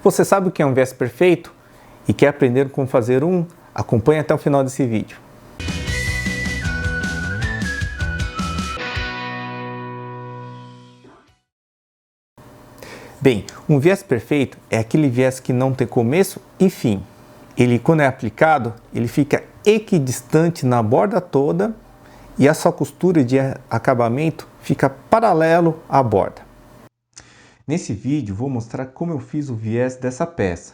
Você sabe o que é um viés perfeito? E quer aprender como fazer um? Acompanhe até o final desse vídeo. Bem, um viés perfeito é aquele viés que não tem começo e fim. Ele, quando é aplicado, ele fica equidistante na borda toda e a sua costura de acabamento fica paralelo à borda. Nesse vídeo vou mostrar como eu fiz o viés dessa peça.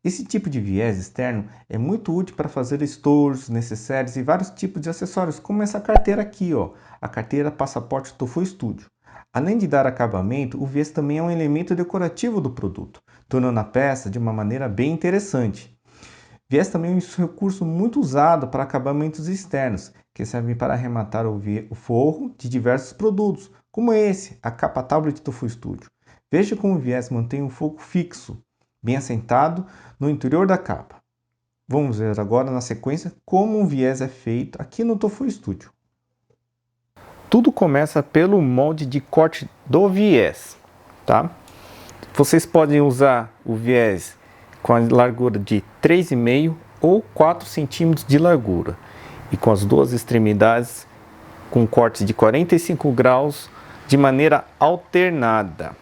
Esse tipo de viés externo é muito útil para fazer estojos, necessários e vários tipos de acessórios, como essa carteira aqui, ó, a carteira Passaporte Tofu Studio. Além de dar acabamento, o viés também é um elemento decorativo do produto, tornando a peça de uma maneira bem interessante. Viés também é um recurso muito usado para acabamentos externos, que servem para arrematar o forro de diversos produtos, como esse, a capa Tablet Tofu Studio. Veja como o viés mantém o fogo fixo, bem assentado no interior da capa. Vamos ver agora na sequência como o viés é feito aqui no Tofu Studio. Tudo começa pelo molde de corte do viés, tá? Vocês podem usar o viés com a largura de 3,5 ou 4 centímetros de largura e com as duas extremidades com cortes de 45 graus de maneira alternada.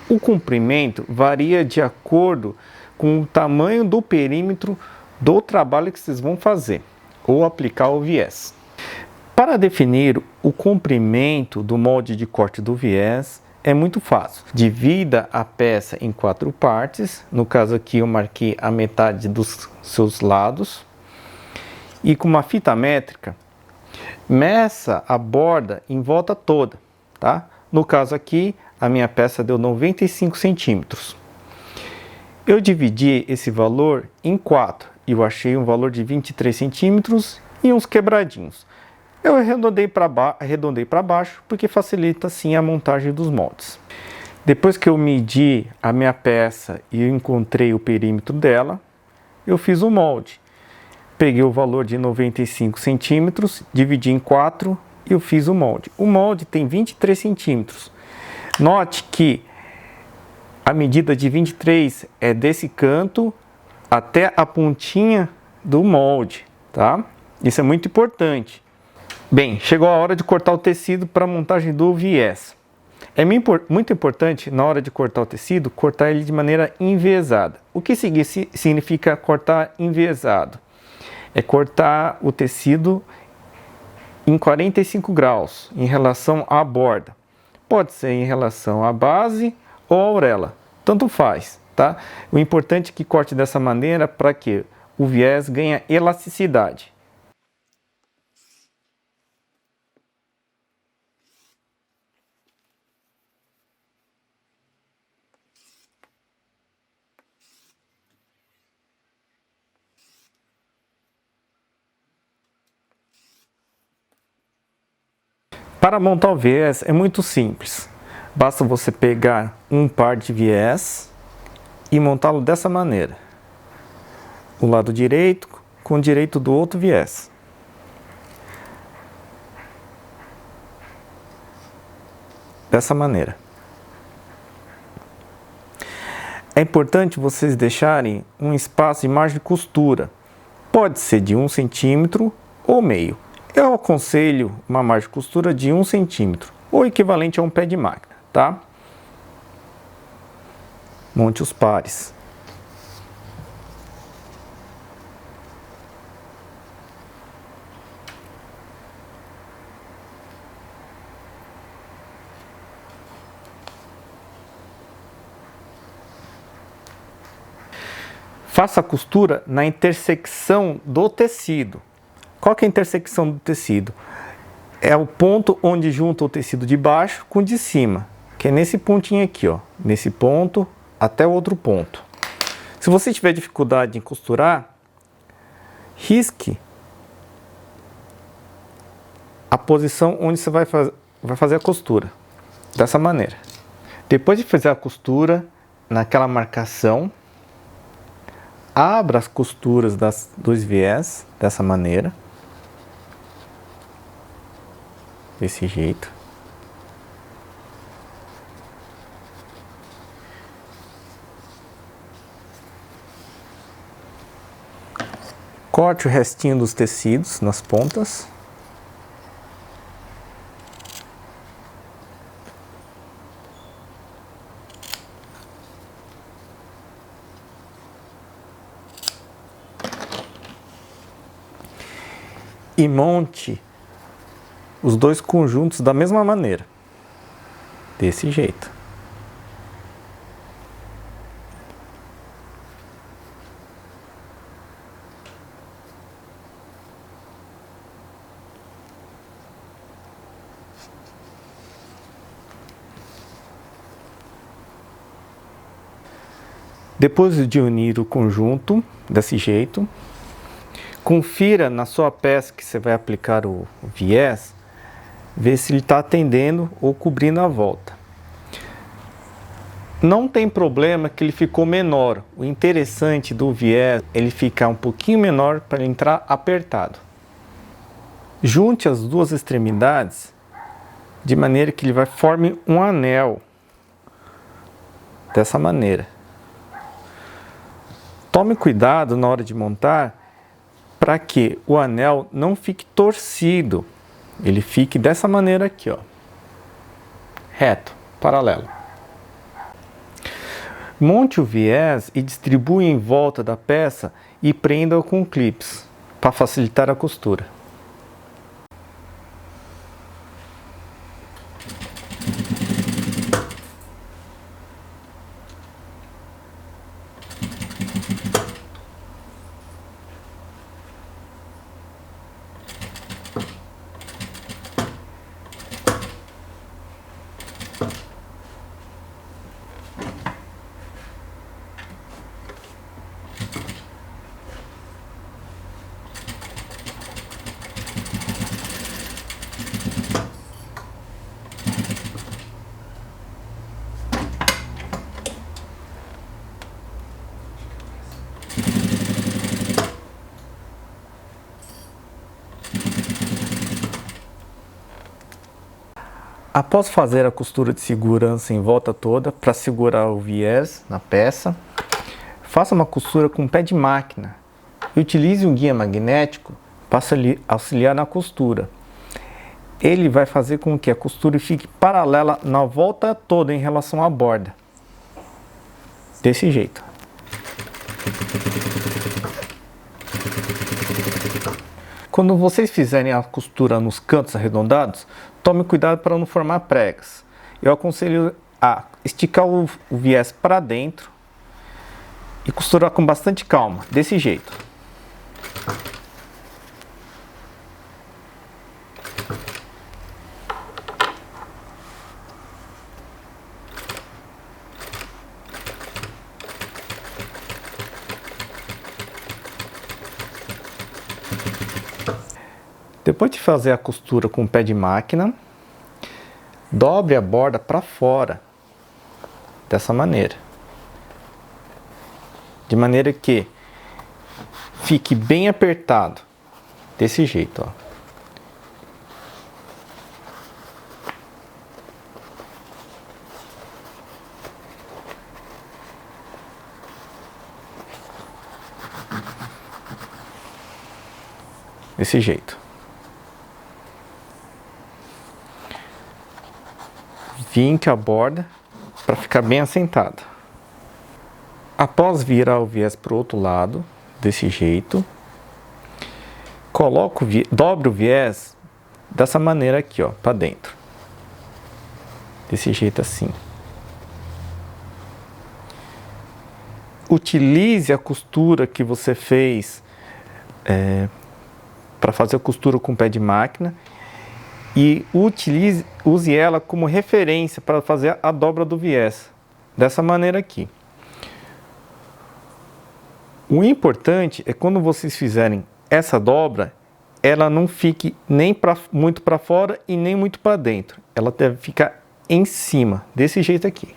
O comprimento varia de acordo com o tamanho do perímetro do trabalho que vocês vão fazer ou aplicar o viés. Para definir o comprimento do molde de corte do viés é muito fácil. Divida a peça em 4 partes, no caso aqui eu marquei a metade dos seus lados e com uma fita métrica meça a borda em volta toda, tá? No caso aqui a minha peça deu 95 centímetros. Eu dividi esse valor em 4 e eu achei um valor de 23 centímetros e uns quebradinhos. Eu arredondei para baixo porque facilita assim a montagem dos moldes. Depois que eu medi a minha peça e encontrei o perímetro dela, eu fiz o molde. Peguei o valor de 95 centímetros, dividi em 4 e eu fiz o molde. O molde tem 23 centímetros. Note que a medida de 23 é desse canto até a pontinha do molde, tá? Isso é muito importante. Bem, chegou a hora de cortar o tecido para a montagem do viés. É muito importante, na hora de cortar o tecido, cortar ele de maneira enviesada. O que significa cortar enviesado? É cortar o tecido em 45 graus, em relação à borda. Pode ser em relação à base ou à orelha, tanto faz, tá? O importante é que corte dessa maneira para que o viés ganhe elasticidade. Para montar o viés é muito simples. Basta você pegar um par de viés e montá-lo dessa maneira. O lado direito com o direito do outro viés. Dessa maneira. É importante vocês deixarem um espaço de margem de costura. Pode ser de 1 centímetro ou meio. Eu aconselho uma margem de costura de 1 centímetro, ou equivalente a um pé de máquina, tá? Monte os pares. Faça a costura na intersecção do tecido. Qual que é a intersecção do tecido? É o ponto onde junta o tecido de baixo com o de cima, que é nesse pontinho aqui, ó, nesse ponto até o outro ponto. Se você tiver dificuldade em costurar, risque a posição onde você vai fazer a costura, dessa maneira. Depois de fazer a costura naquela marcação, abra as costuras dos viés dessa maneira. Desse jeito. Corte o restinho dos tecidos nas pontas. E monte os dois conjuntos da mesma maneira, desse jeito. Depois de unir o conjunto desse jeito, confira na sua peça que você vai aplicar o viés, ver se ele está atendendo ou cobrindo a volta. Não tem problema que ele ficou menor. O interessante do viés é ele ficar um pouquinho menor para ele entrar apertado. Junte as duas extremidades de maneira que ele vai formar um anel. Dessa maneira. Tome cuidado na hora de montar para que o anel não fique torcido. Ele fique dessa maneira aqui, ó. Reto, paralelo. Monte o viés e distribua em volta da peça e prenda-o com clips, para facilitar a costura. Após fazer a costura de segurança em volta toda para segurar o viés na peça, faça uma costura com pé de máquina e utilize um guia magnético para auxiliar na costura. Ele vai fazer com que a costura fique paralela na volta toda em relação à borda. Desse jeito. Quando vocês fizerem a costura nos cantos arredondados, tome cuidado para não formar pregas. Eu aconselho a esticar o viés para dentro e costurar com bastante calma, desse jeito. Depois de fazer a costura com o pé de máquina, dobre a borda para fora, dessa maneira. De maneira que fique bem apertado, desse jeito, ó. Desse jeito. Vinque a borda para ficar bem assentada. Após virar o viés para o outro lado, desse jeito, dobre o viés dessa maneira aqui, ó, para dentro. Desse jeito assim. Utilize a costura que você fez para fazer a costura com pé de máquina e use ela como referência para fazer a dobra do viés, dessa maneira aqui. O importante é quando vocês fizerem essa dobra, ela não fique nem muito para fora e nem muito para dentro. Ela deve ficar em cima, desse jeito aqui.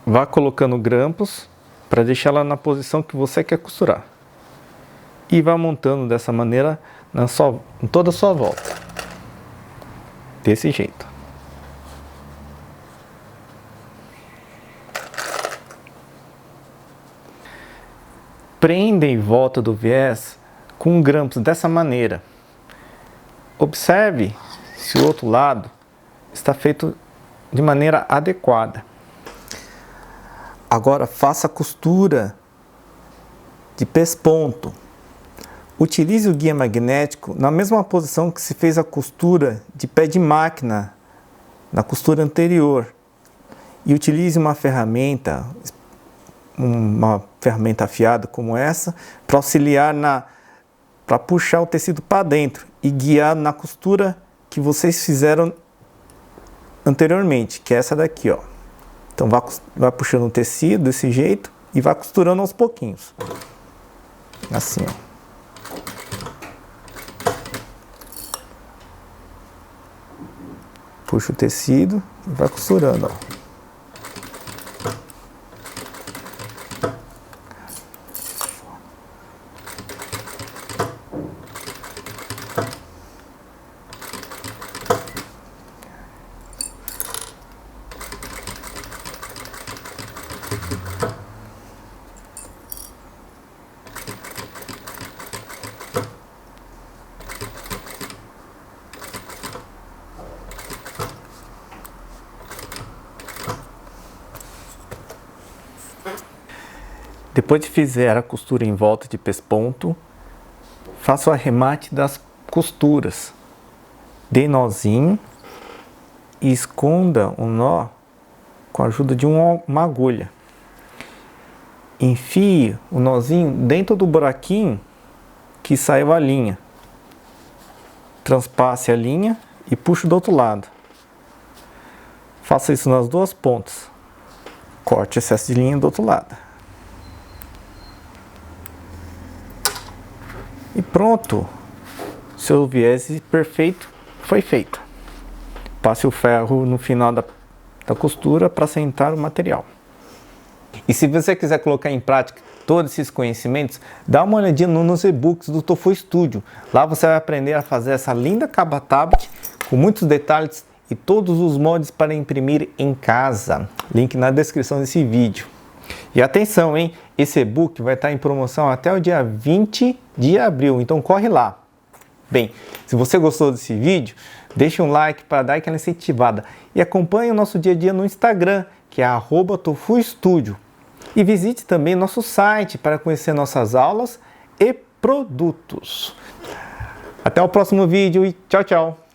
Vá colocando grampos para deixar ela na posição que você quer costurar. E vá montando dessa maneira em toda a sua volta. Desse jeito. prenda em volta do viés com grampos dessa maneira. Observe se o outro lado está feito de maneira adequada. Agora faça a costura de pesponto. Utilize o guia magnético na mesma posição que se fez a costura de pé de máquina na costura anterior. E utilize uma ferramenta afiada como essa para auxiliar para puxar o tecido para dentro e guiar na costura que vocês fizeram anteriormente, que é essa daqui, ó. Então vai puxando o tecido desse jeito e vai costurando aos pouquinhos. Assim, ó. Puxa o tecido e vai costurando, ó. Depois de fizer a costura em volta de pesponto, faça o arremate das costuras. Dê nozinho e esconda o nó com a ajuda de uma agulha. Enfie o nozinho dentro do buraquinho que saiu a linha. Transpasse a linha e puxe do outro lado. Faça isso nas duas pontas. Corte excesso de linha do outro lado. E pronto, seu viés perfeito foi feito. Passe o ferro no final da costura para assentar o material. E se você quiser colocar em prática todos esses conhecimentos, dá uma olhadinha nos e-books do Tofu Studio. Lá você vai aprender a fazer essa linda capa tablet com muitos detalhes e todos os moldes para imprimir em casa. Link na descrição desse vídeo. E atenção, hein? Esse e-book vai estar em promoção até o dia 20 de abril, então corre lá. Bem, se você gostou desse vídeo, deixe um like para dar aquela incentivada e acompanhe o nosso dia a dia no Instagram, que é @tofustudio. E visite também nosso site para conhecer nossas aulas e produtos. Até o próximo vídeo e tchau, tchau!